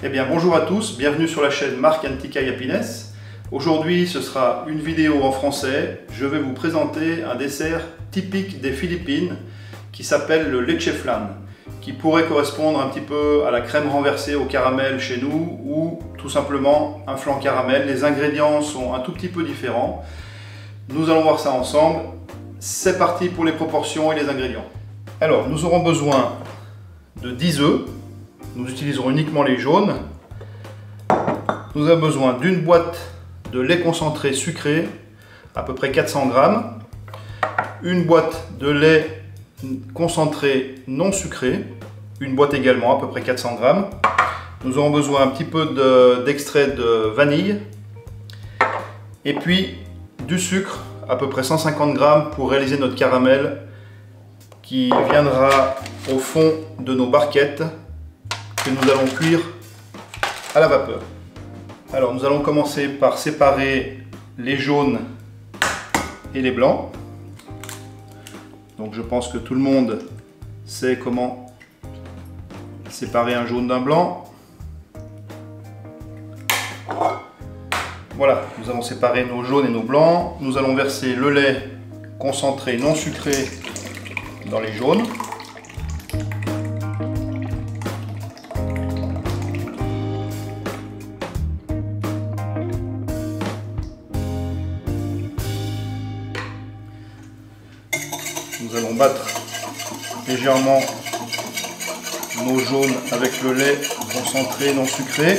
Eh bien bonjour à tous, bienvenue sur la chaîne Marc Antica y Happiness. Aujourd'hui ce sera une vidéo en français. Je vais vous présenter un dessert typique des Philippines qui s'appelle le leche flan, qui pourrait correspondre un petit peu à la crème renversée au caramel chez nous ou tout simplement un flan caramel. Les ingrédients sont un tout petit peu différents. Nous allons voir ça ensemble. C'est parti pour les proportions et les ingrédients. Alors nous aurons besoin de 10 œufs. Nous utiliserons uniquement les jaunes. Nous avons besoin d'une boîte de lait concentré sucré, à peu près 400 g, une boîte de lait concentré non sucré, une boîte également, à peu près 400 g. Nous aurons besoin un petit peu d'extrait de vanille, et puis du sucre, à peu près 150 g pour réaliser notre caramel qui viendra au fond de nos barquettes que nous allons cuire à la vapeur. Alors nous allons commencer par séparer les jaunes et les blancs. Donc je pense que tout le monde sait comment séparer un jaune d'un blanc. Voilà, nous allons séparer nos jaunes et nos blancs. Nous allons verser le lait concentré non sucré dans les jaunes. Nous allons battre légèrement nos jaunes avec le lait concentré non sucré.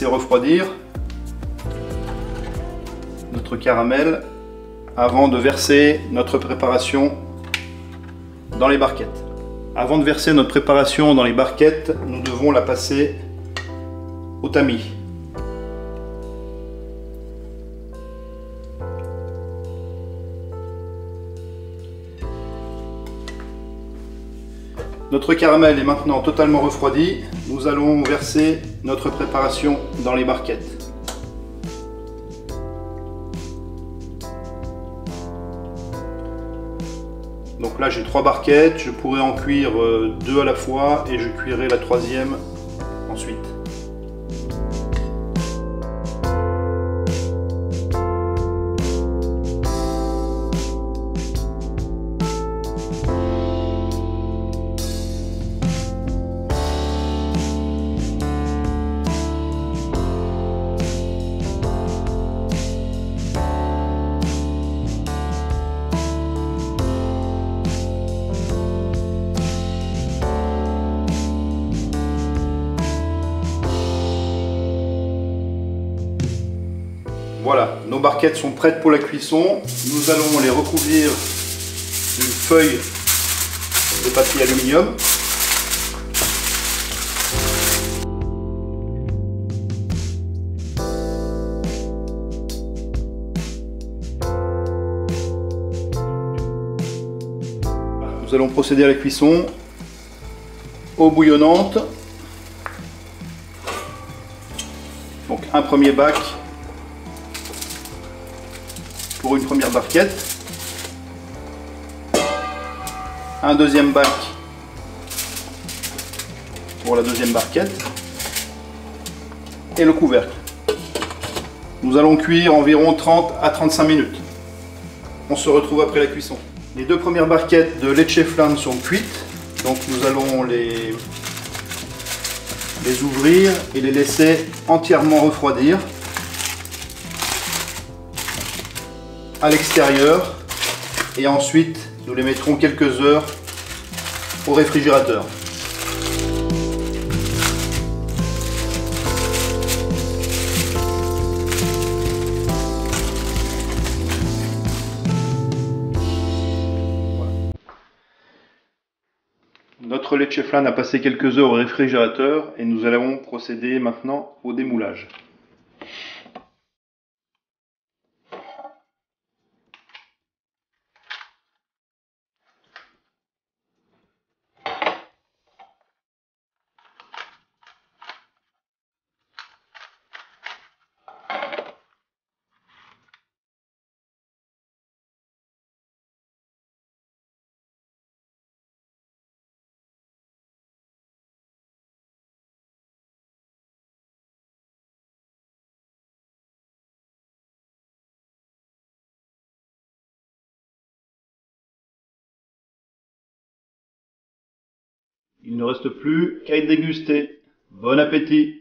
Refroidir notre caramel avant de verser notre préparation dans les barquettes. Avant de verser notre préparation dans les barquettes, nous devons la passer au tamis. Notre caramel est maintenant totalement refroidi. Nous allons verser notre préparation dans les barquettes. Donc là j'ai 3 barquettes, je pourrais en cuire 2 à la fois et je cuirai la 3e ensuite. Voilà, nos barquettes sont prêtes pour la cuisson. Nous allons les recouvrir d'une feuille de papier aluminium. Nous allons procéder à la cuisson. Eau bouillonnante. Donc un premier bac pour une première barquette. Un deuxième bac pour la deuxième barquette. Et le couvercle. Nous allons cuire environ 30 à 35 minutes. On se retrouve après la cuisson. Les deux premières barquettes de leche flan sont cuites. Donc nous allons les ouvrir et les laisser entièrement refroidir à l'extérieur, et ensuite nous les mettrons quelques heures au réfrigérateur. Notre leche flan a passé quelques heures au réfrigérateur et nous allons procéder maintenant au démoulage. Il ne reste plus qu'à y déguster. Bon appétit!